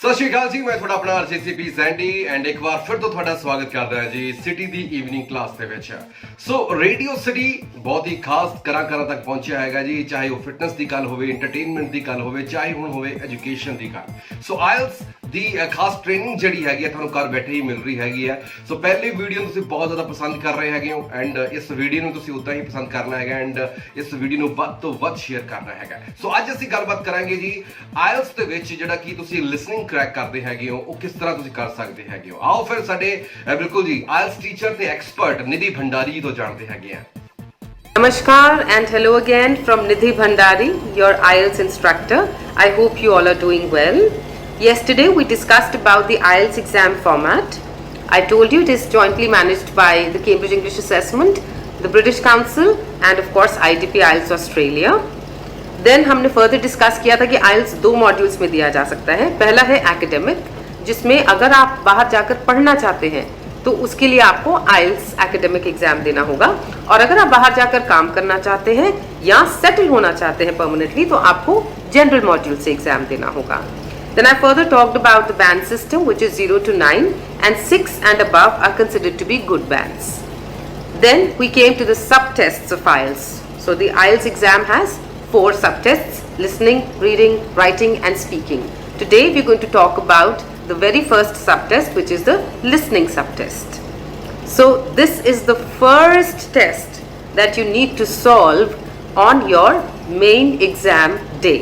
ਸਤਿ ਸ਼੍ਰੀ ਅਕਾਲ ਜੀ, ਮੈਂ ਤੁਹਾਡਾ ਆਪਣਾ ਆਰਜੀਸੀਪੀ ਸੈਂਡੀ ਐਂਡ ਇੱਕ ਵਾਰ ਫਿਰ ਤੋਂ ਤੁਹਾਡਾ ਸਵਾਗਤ ਕਰਦਾ ਹਾਂ ਜੀ ਸਿਟੀ ਦੀ ਈਵਨਿੰਗ ਕਲਾਸ ਦੇ ਵਿੱਚ। ਸੋ ਰੇਡੀਓ ਸਿਟੀ ਬਹੁਤ ਹੀ ਖਾਸ ਘਰਾਂ ਤੱਕ ਪਹੁੰਚਿਆ ਹੈਗਾ ਜੀ, ਚਾਹੇ ਉਹ ਫਿਟਨੈਸ ਦੀ ਗੱਲ ਹੋਵੇ, ਐਂਟਰਟੇਨਮੈਂਟ ਦੀ ਗੱਲ ਹੋਵੇ, ਚਾਹੇ ਹੁਣ ਹੋਵੇ ਐਜੂਕੇਸ਼ਨ ਦੀ ਗੱਲ। ਸੋ ਆਇਲਸ ਦੀ ਖਾਸ ਟ੍ਰੇਨਿੰਗ ਜਿਹੜੀ ਹੈਗੀ ਹੈ ਤੁਹਾਨੂੰ ਘਰ ਬੈਠੇ ਹੀ ਮਿਲ ਰਹੀ ਹੈਗੀ ਹੈ। ਸੋ ਪਹਿਲੀ ਵੀਡੀਓ ਤੁਸੀਂ ਬਹੁਤ ਜ਼ਿਆਦਾ ਪਸੰਦ ਕਰ ਰਹੇ ਹੈਗੇ ਹੋ ਐਂਡ ਇਸ ਵੀਡੀਓ ਨੂੰ ਤੁਸੀਂ ਉਦਾਂ ਹੀ ਪਸੰਦ ਕਰਨਾ ਹੈਗਾ ਐਂਡ ਇਸ ਵੀਡੀਓ ਨੂੰ ਵੱਧ ਤੋਂ ਵੱਧ ਸ਼ੇਅਰ ਕਰਨਾ ਹੈਗਾ। ਸੋ ਅੱਜ ਅਸੀਂ ਗੱਲਬਾਤ ਕਰਾਂਗੇ ਜੀ ਆਇਲਸ ਦੇ ਵਿੱਚ ਜਿਹੜਾ ਕਿ ਤੁਸੀਂ ਲਿਸਨਿੰਗ क्रैक करते हैं वो किस तरह तुसी कर सकते हैं। आओ फिर साडे बिल्कुल जी आइल्स टीचर ते एक्सपर्ट निधि भंडारी जी तो जानते हैं। Namaskar and hello again from Nidhi Bhandari, your IELTS instructor. I hope you all are doing well. Yesterday we discussed about the IELTS exam format. I told you it is jointly managed by the Cambridge English Assessment, the British Council and of course IDP IELTS Australia. Then हमने further discuss किया था कि आइल्स दो modules में दिया जा सकता है। पहला है एकेडमिक, जिसमें अगर आप बाहर जाकर पढ़ना चाहते हैं तो उसके लिए आपको आइल्स एकेडमिक एग्जाम देना होगा, और अगर आप बाहर जाकर काम करना चाहते हैं या सेटल होना चाहते हैं परमानेंटली तो आपको जनरल मॉड्यूल से एग्जाम देना होगा। Then I further talked about the band system which is 0 to 9 and 6 and above are considered to be good bands. Then we came to the subtests of IELTS. So the IELTS exam has 4 subtests: listening, reading, writing and speaking. Today we are going to talk about the very first subtest, which is the listening subtest. So this is the first test that you need to solve on your main exam day.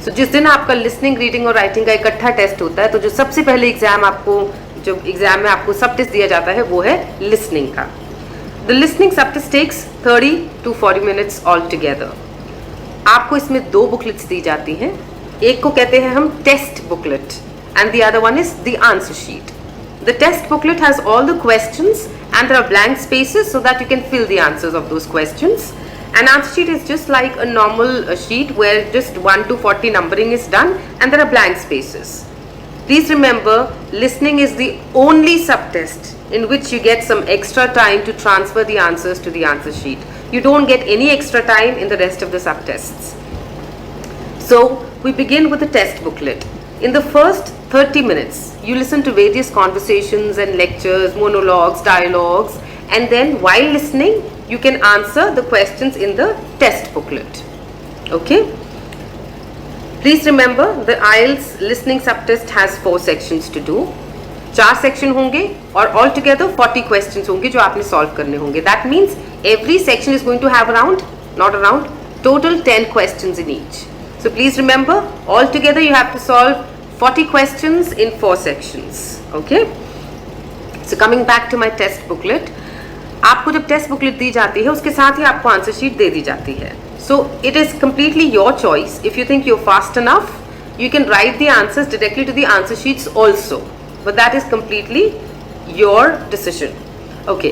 So जिस दिन आपका listening, reading और writing का इकट्ठा test होता है तो जो सबसे पहले जो एग्जाम में आपको सब टेस्ट दिया जाता है वो है listening का। The listening subtest takes 30 to 40 minutes altogether. आपको इसमें 2 बुकलेट्स दी जाती हैं। एक को कहते हैं हम test booklet and the other one is the answer sheet. The test booklet has all the questions and there are blank spaces so that you can fill the answers of those questions. An answer sheet is just like a normal sheet where just 1 to 40 numbering is done and there are blank spaces. Please remember, listening is the only subtest in which you get some extra time to transfer the answers to the answer sheet. You don't get any extra time in the rest of the subtests. So we begin with the test booklet. In the first 30 minutes, you listen to various conversations and lectures, monologues, dialogues, and then while listening, you can answer the questions in the test booklet. Okay? Please remember, the IELTS listening subtest has 4 sections to do. 4 section होंगे और all together 40 questions होंगे जो आपने solve करने होंगे। That means every section is going to have total 10 questions in each. So please remember, all together you have to solve 40 questions in 4 sections. Okay, so coming back to my test booklet, आपको जब test booklet दी जाती है उसके साथ ही आपको answer sheet दे दी जाती है। So it is completely your choice. If you think you are fast enough, you can write the answers directly to the answer sheets also, but that is completely your decision. Okay,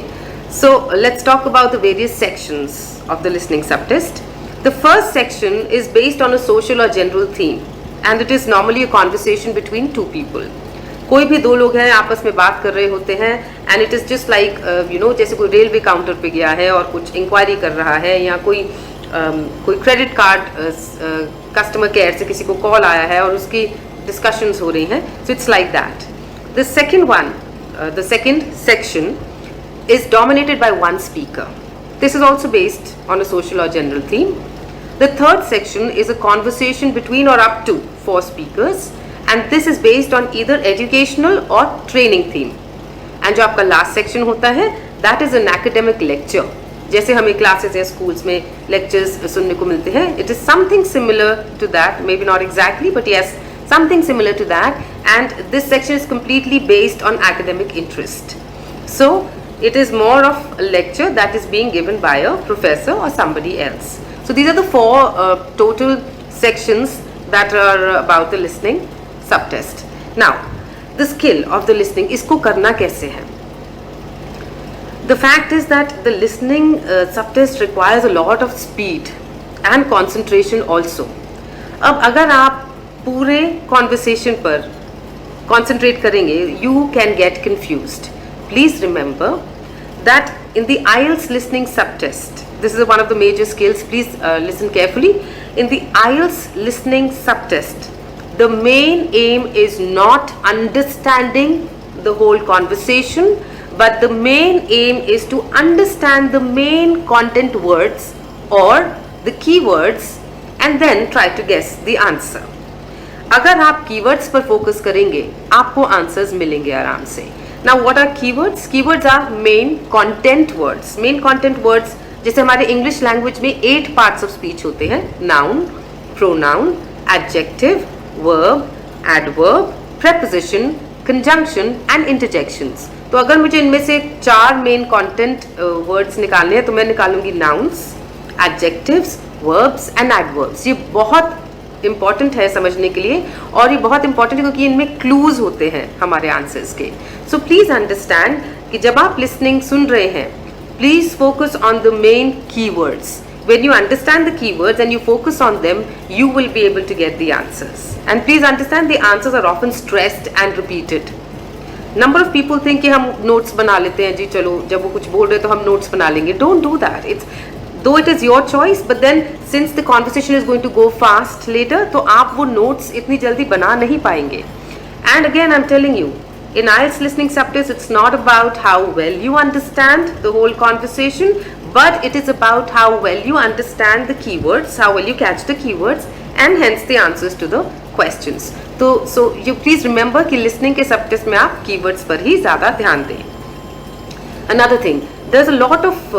so let's talk about the various sections of the listening subtest. The first section is based on a social or general theme and it is normally a conversation between 2 people. कोई भी 2 लोग हैं आपस में बात कर रहे होते हैं and it is just like जैसे कोई रेलवे काउंटर पे गया है और कुछ इंक्वायरी कर रहा है या कोई क्रेडिट कार्ड कस्टमर केयर से किसी को कॉल आया है और उसकी डिस्कशंस हो रही हैं। So it's like that. The second section is dominated by 1 speaker. This is also based on a social or general theme. The third section is a conversation between or up to 4 speakers and this is based on either educational or training theme. And जो आपका last section होता है that is an academic lecture. जैसे हमें classes या schools में lectures सुनने को मिलते हैं, it is something similar to that, maybe not exactly but yes something similar to that, and this section is completely based on academic interest. So it is more of a lecture that is being given by a professor or somebody else. So these are the 4 total sections that are about the listening subtest. Now the skill of the listening, इसको करना कैसे है? The fact is that the listening subtest requires a lot of speed and concentration also. अब अगर आप पूरे conversation पर concentrate करेंगे, you can get confused. Please remember that in the IELTS listening subtest, this is one of the major skills, please listen carefully. In the IELTS listening subtest, The main aim is not understanding the whole conversation, but the main aim is to understand the main content words or the keywords and then try to guess the answer. अगर आप keywords पर focus करेंगे आपको answers मिलेंगे आराम से. Now what are keywords? Keywords are main content words. Main content words जैसे हमारे English language में 8 parts of speech होते हैं. Noun, pronoun, adjective, verb, adverb, preposition, conjunction and interjections. तो अगर मुझे इनमें से 4 मेन कंटेंट वर्ड्स निकालने हैं तो मैं निकालूंगी nouns, adjectives, verbs and adverbs. ये बहुत इंपॉर्टेंट है समझने के लिए और ये बहुत इंपॉर्टेंट है क्योंकि इनमें क्लूज होते हैं हमारे आंसर्स के. सो प्लीज अंडरस्टैंड कि जब आप लिसनिंग सुन रहे हैं please focus on the main keywords. When you understand the keywords and you focus on them, you will be able to get the answers. And please understand the answers are often stressed and repeated. Number of people think कि हम notes बना लेते हैं जी, चलो जब वो कुछ बोल रहे तो हम notes बना लेंगे. Don't do that. Though it is your choice, but then since the conversation is going to go fast later, तो आप वो notes इतनी जल्दी बना नहीं पाएंगे. And again, I'm telling you, in IELTS listening subtitles, it's not about how well you understand the whole conversation, but it is about how well you understand the keywords, how well you catch the keywords, and hence the answers to the questions. So you please remember कि listening के subtitles में आप keywords पर ही ज़्यादा ध्यान दें. Another thing, there's a lot of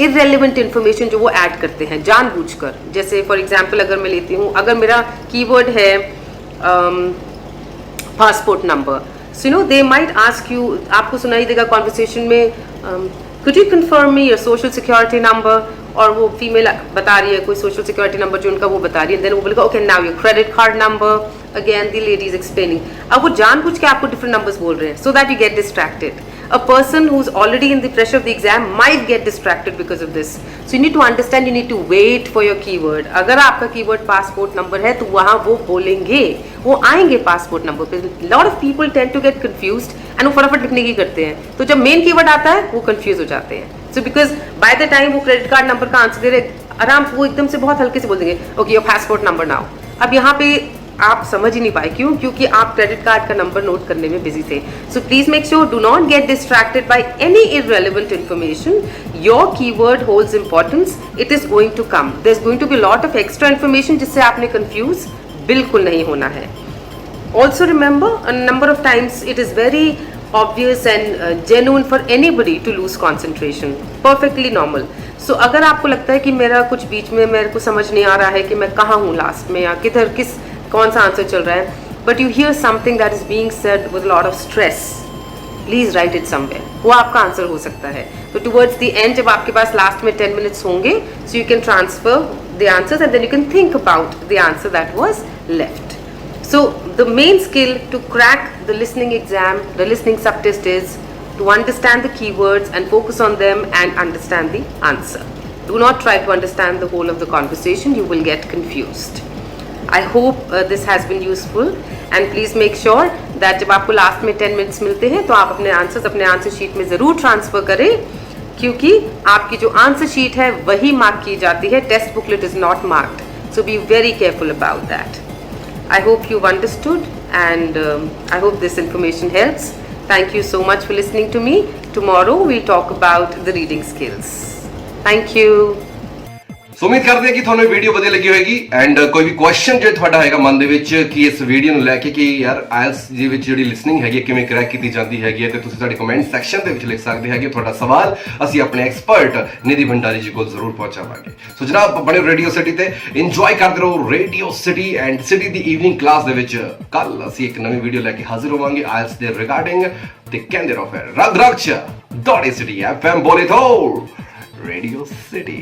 irrelevant information जो वो add करते हैं जानबूझकर. जैसे for example अगर मैं लेती हूँ, अगर मेरा keyword है passport number, so you know they might ask you, आपको सुनाई देगा conversation में could you confirm me your social security number, और वो फीमेल बता रही है कोई सोशल सिक्योरिटी नंबर जो उनका वो बता रही है, देन वो बोलेगा okay now your credit card number, again the lady is explaining. अब वो जानबूझ के आपको डिफरेंट नंबर्स बोल रहे हैं सो that you get distracted. A person who's already in the pressure of the exam might get distracted because of this. So you need to understand, you need to wait for your keyword. अगर आपका keyword passport number है तो वहाँ वो बोलेंगे, वो आएंगे passport number पे. Lot of people tend to get confused and वो फटाफट लिखने की करते हैं. तो जब main keyword आता है वो confuse हो जाते हैं. So because by the time वो credit card number का आंसर दे रहे आराम से वो एकदम से बहुत हल्के से बोल देंगे okay your passport number now. अब यहाँ पे आप समझ ही नहीं पाए क्यों? क्योंकि आप क्रेडिट कार्ड का नंबर नोट करने में बिजी थे. So please make sure do not get distracted by any irrelevant information. Your keyword holds importance. It is going to come. There is going to be lot of extra information जिससे आपने confuse बिल्कुल नहीं होना है. Also remember a number of times it is very obvious and genuine for anybody to lose concentration. Perfectly normal. So अगर आपको लगता है कि मेरा कुछ बीच में मेरे को समझ नहीं आ रहा है कि मैं कहाँ हूँ लास्ट में या किधर कौन सा आंसर चल रहा है, but you hear something that is being said with a lot of stress, please write it somewhere. वो आपका आंसर हो सकता है. तो towards the end जब आपके पास लास्ट में 10 minutes होंगे, so you can transfer the answers and then you can think about the answer that was left. So the main skill to crack the listening exam, the listening subtest is to understand the keywords and focus on them and understand the answer. Do not try to understand the whole of the conversation, you will get confused. I hope this has been useful and please make sure that जब आपको last में 10 minutes मिलते हैं तो आप अपने answers अपने answer sheet में ज़रूर ट्रांसफ़र करें क्योंकि आपकी जो आंसर शीट है वही मार्क की जाती है. Text booklet is not marked, so be very careful about that. I hope you've understood and I hope this information helps. Thank you so much for listening to me. Tomorrow we'll talk about the reading skills. Thank you. ਸੋ ਉਮੀਦ ਕਰਦੇ ਹਾਂ ਕਿ ਤੁਹਾਨੂੰ ਇਹ video ਵਧੀਆ ਲੱਗੀ ਹੋਵੇਗੀ and ਕੋਈ ਵੀ ਕੁਐਸਚਨ ਜੇ ਤੁਹਾਡਾ ਹੈਗਾ ਮਨ ਦੇ ਵਿੱਚ ਕਿ ਇਸ ਵੀਡੀਓ ਨੂੰ ਲੈ ਕੇ ਕਿ ਯਾਰ ਆਇਲਸ ਦੇ ਵਿੱਚ ਜਿਹੜੀ ਲਿਸਨਿੰਗ ਹੈਗੀ ਕਿਵੇਂ ਕਰੈਕ ਕੀਤੀ ਜਾਂਦੀ ਹੈਗੀ ਤੇ ਤੁਸੀਂ ਸਾਡੇ ਕਮੈਂਟ ਸੈਕਸ਼ਨ ਦੇ ਵਿੱਚ ਲਿਖ ਸਕਦੇ ਹੈਗੇ. ਤੁਹਾਡਾ ਸਵਾਲ ਅਸੀਂ ਆਪਣੇ ਐਕਸਪਰਟ ਨਿਧੀ ਭੰਡਾਰੀ ਜੀ ਕੋਲ ਜ਼ਰੂਰ ਪਹੁੰਚਾਵਾਂਗੇ. ਸੋ ਜਨਾਬ ਬਣੇ ਰੇਡੀਓ ਸਿਟੀ ਤੇ ਇੰਜੋਏ ਕਰਦੇ ਰਹੋ radio city and city the evening class ਦੇ ਵਿੱਚ. ਕੱਲ ਅਸੀਂ ਇੱਕ ਨਵੀਂ ਵੀਡੀਓ ਲੈ ਕੇ ਹਾਜ਼ਰ ਹੋਵਾਂਗੇ ਆਇਲਸ ਦੇ ਰਿਗਾਰਡਿੰਗ ਤੇ ਕਹਿੰਦੇ ਰਹੋ ਫਿਰ ਰਗ ਰਗ ਚ ਦੌੜੇ ਸਿਟੀ ਐਫਐਮ ਬੋਲੇ ਤੋਂ ਰੇਡੀਓ ਸਿਟੀ.